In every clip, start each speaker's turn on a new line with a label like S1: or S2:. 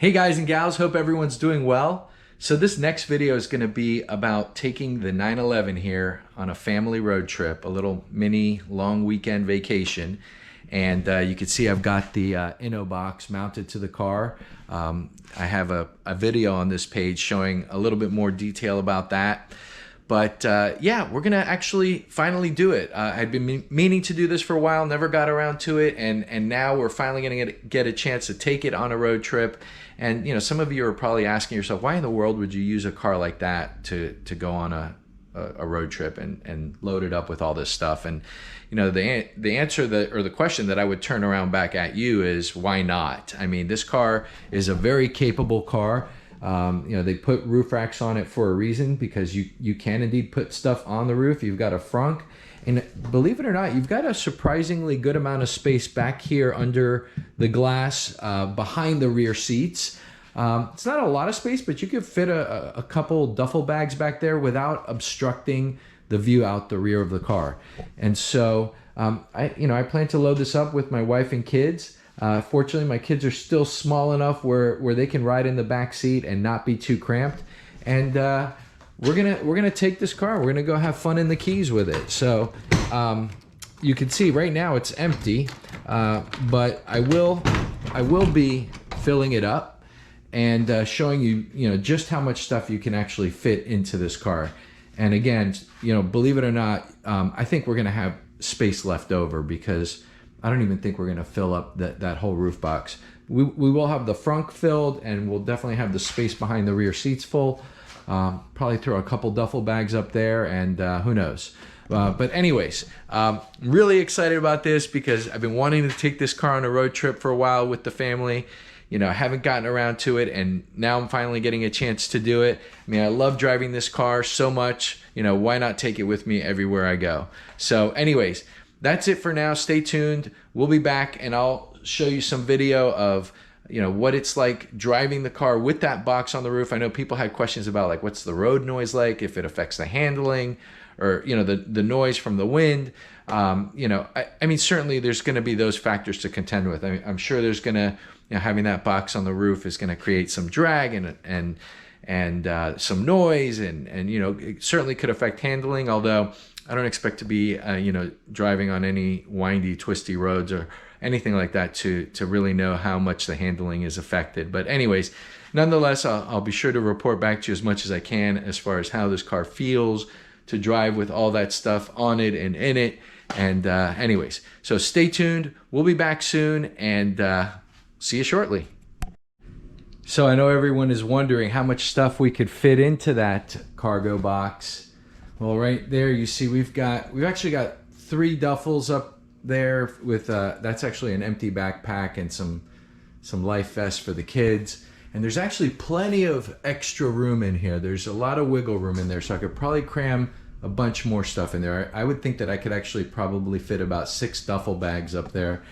S1: Hey guys and gals, hope everyone's doing well. So this next video is going to be about taking the 911 here on a family road trip, a little mini long weekend vacation. And you can see I've got the Inno box mounted to the car. I have a video on this page showing a little bit more detail about that. But yeah, we're gonna actually finally do it. I'd been meaning to do this for a while, never got around to it, and now we're finally gonna get a chance to take it on a road trip. And you know, some of you are probably asking yourself, why in the world would you use a car like that to go on a road trip and load it up with all this stuff? And you know, the answer or the question that I would turn around back at you is, why not? I mean, this car is a very capable car. You know, they put roof racks on it for a reason, because you can indeed put stuff on the roof. You've got a frunk, and believe it or not, you've got a surprisingly good amount of space back here under the glass behind the rear seats. It's not a lot of space, but you could fit a couple duffel bags back there without obstructing the view out the rear of the car. And so I plan to load this up with my wife and kids. Fortunately, my kids are still small enough where they can ride in the back seat and not be too cramped. And we're gonna take this car. We're gonna go have fun in the Keys with it. So you can see right now it's empty, but I will be filling it up and showing you just how much stuff you can actually fit into this car. And again, believe it or not, I think we're gonna have space left over, because I don't even think we're gonna fill up that whole roof box. We will have the frunk filled, and we'll definitely have the space behind the rear seats full. Probably throw a couple duffel bags up there, and who knows. But anyways, really excited about this, because I've been wanting to take this car on a road trip for a while with the family. I haven't gotten around to it, and now I'm finally getting a chance to do it. I mean, I love driving this car so much. Why not take it with me everywhere I go? So anyways, that's it for now. Stay tuned. We'll be back, and I'll show you some video of what it's like driving the car with that box on the roof. I know people had questions about, like, what's the road noise like, if it affects the handling, or the noise from the wind. I mean, certainly there's going to be those factors to contend with. I'm sure there's going to having that box on the roof is going to create some drag and some noise, and it certainly could affect handling, although I don't expect to be, driving on any windy, twisty roads or anything like that to really know how much the handling is affected. But anyways, nonetheless, I'll be sure to report back to you as much as I can as far as how this car feels to drive with all that stuff on it and in it. And anyways, so stay tuned. We'll be back soon, and see you shortly. So I know everyone is wondering how much stuff we could fit into that cargo box. Well, right there you see we've actually got 3 duffels up there with that's actually an empty backpack and some life vests for the kids. And there's actually plenty of extra room in here. There's a lot of wiggle room in there, so I could probably cram a bunch more stuff in there. I would think that I could actually probably fit about 6 duffel bags up there.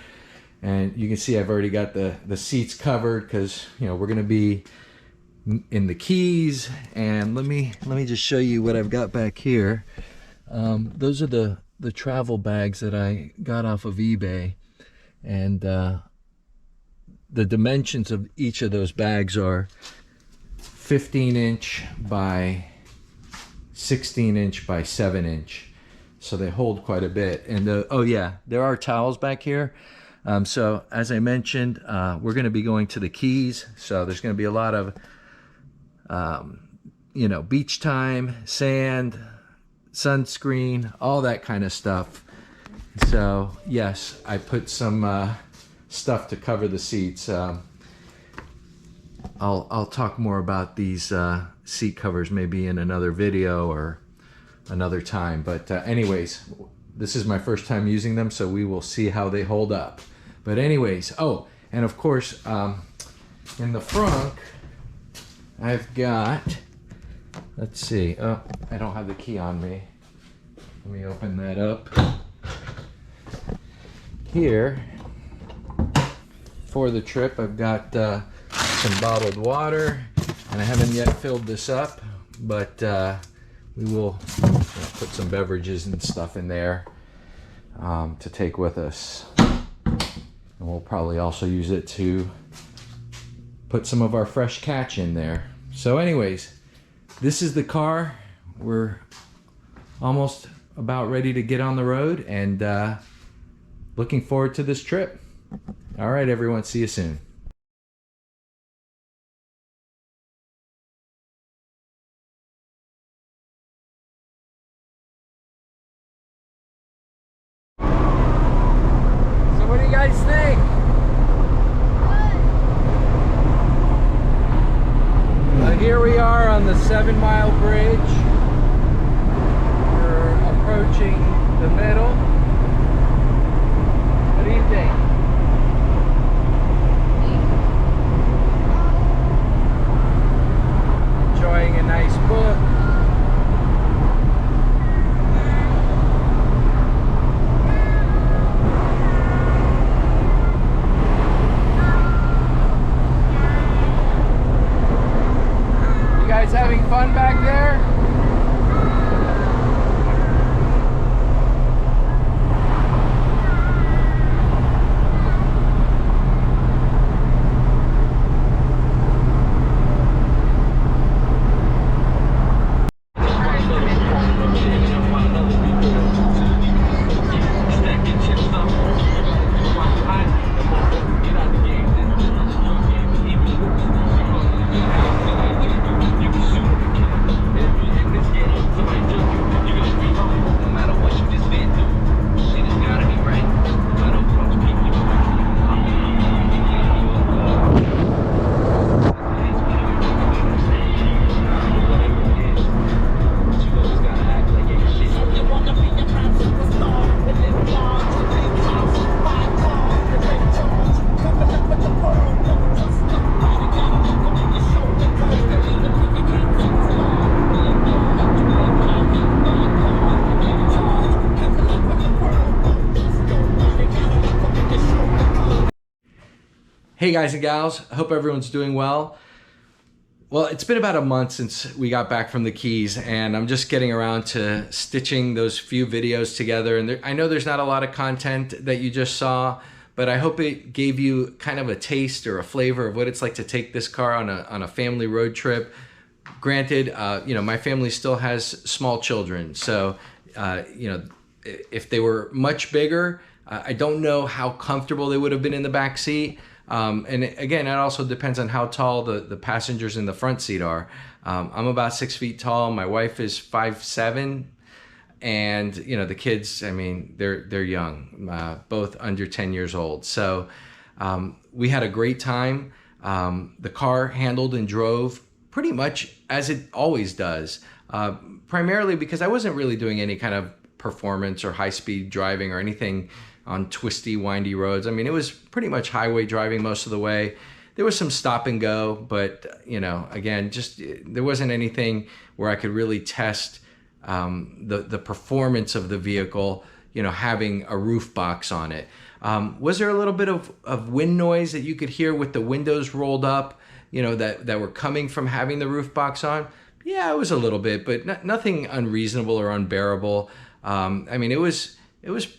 S1: And you can see I've already got the seats covered, because we're gonna be in the Keys. And let me just show you what I've got back here. Those are the travel bags that I got off of eBay, and the dimensions of each of those bags are 15-inch by 16-inch by 7-inch, so they hold quite a bit. And oh yeah, there are towels back here. So as I mentioned, we're going to be going to the Keys, so there's going to be a lot of beach time, sand, sunscreen, all that kind of stuff. So yes, I put some stuff to cover the seats. I'll talk more about these seat covers maybe in another video or another time. But anyways, this is my first time using them, so we will see how they hold up. But anyways, oh, and of course, in the front, I've got, let's see, oh, I don't have the key on me. Let me open that up. Here, for the trip, I've got some bottled water, and I haven't yet filled this up, but we will put some beverages and stuff in there to take with us. And we'll probably also use it to put some of our fresh catch in there. So anyways, this is the car. We're almost about ready to get on the road, and looking forward to this trip. All right, everyone, see you soon. So what do you guys think? Here we are on the 7 Mile Bridge. We're approaching the middle. What do you think? Enjoying a nice book. Having fun back there? Hey guys and gals, I hope everyone's doing well. Well, it's been about a month since we got back from the Keys, and I'm just getting around to stitching those few videos together. And I know there's not a lot of content that you just saw, but I hope it gave you kind of a taste or a flavor of what it's like to take this car on a family road trip. Granted, you know, my family still has small children, so you know, if they were much bigger, I don't know how comfortable they would have been in the back seat. And again, it also depends on how tall the passengers in the front seat are. I'm about 6 feet tall. My wife is 5'7", and you know, the kids, I mean, they're young, both under 10 years old. So we had a great time. The car handled and drove pretty much as it always does, primarily because I wasn't really doing any kind of performance or high-speed driving or anything on twisty, windy roads. I mean, it was pretty much highway driving most of the way. There was some stop and go, but you know, again, just there wasn't anything where I could really test the performance of the vehicle, you know, having a roof box on it. Was there a little bit of wind noise that you could hear with the windows rolled up, you know, that were coming from having the roof box on? Yeah, it was a little bit, but nothing unreasonable or unbearable. I mean, it was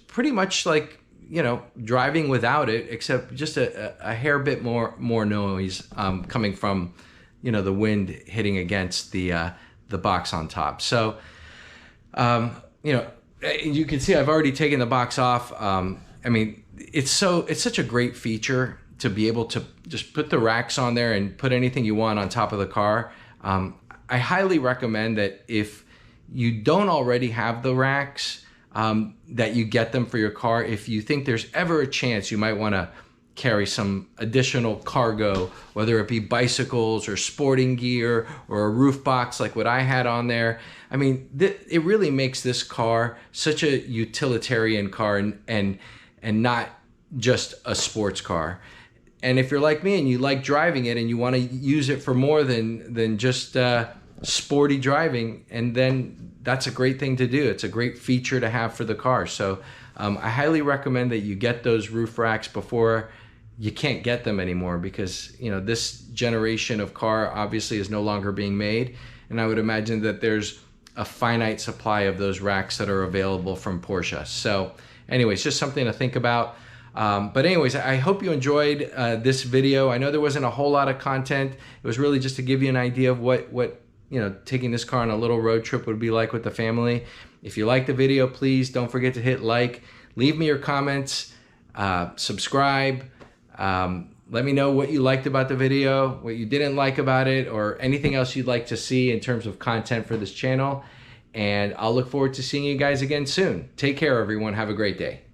S1: pretty much like, you know, driving without it, except just a hair bit more noise coming from, you know, the wind hitting against the box on top. So, you know, you can see I've already taken the box off. I mean, it's such a great feature to be able to just put the racks on there and put anything you want on top of the car. I highly recommend that if you don't already have the racks, that you get them for your car. If you think there's ever a chance you might want to carry some additional cargo, whether it be bicycles or sporting gear or a roof box like what I had on there. I mean, it really makes this car such a utilitarian car and not just a sports car. And if you're like me and you like driving it and you want to use it for more than just sporty driving, and then that's a great thing to do. It's a great feature to have for the car. So I highly recommend that you get those roof racks before you can't get them anymore, because you know, this generation of car obviously is no longer being made, and I would imagine that there's a finite supply of those racks that are available from Porsche. So anyways, just something to think about. But anyways, I hope you enjoyed this video. I know there wasn't a whole lot of content. It was really just to give you an idea of what taking this car on a little road trip would be like with the family. If you like the video, please don't forget to hit like. Leave me your comments. Subscribe. Let me know what you liked about the video, what you didn't like about it, or anything else you'd like to see in terms of content for this channel. And I'll look forward to seeing you guys again soon. Take care, everyone. Have a great day.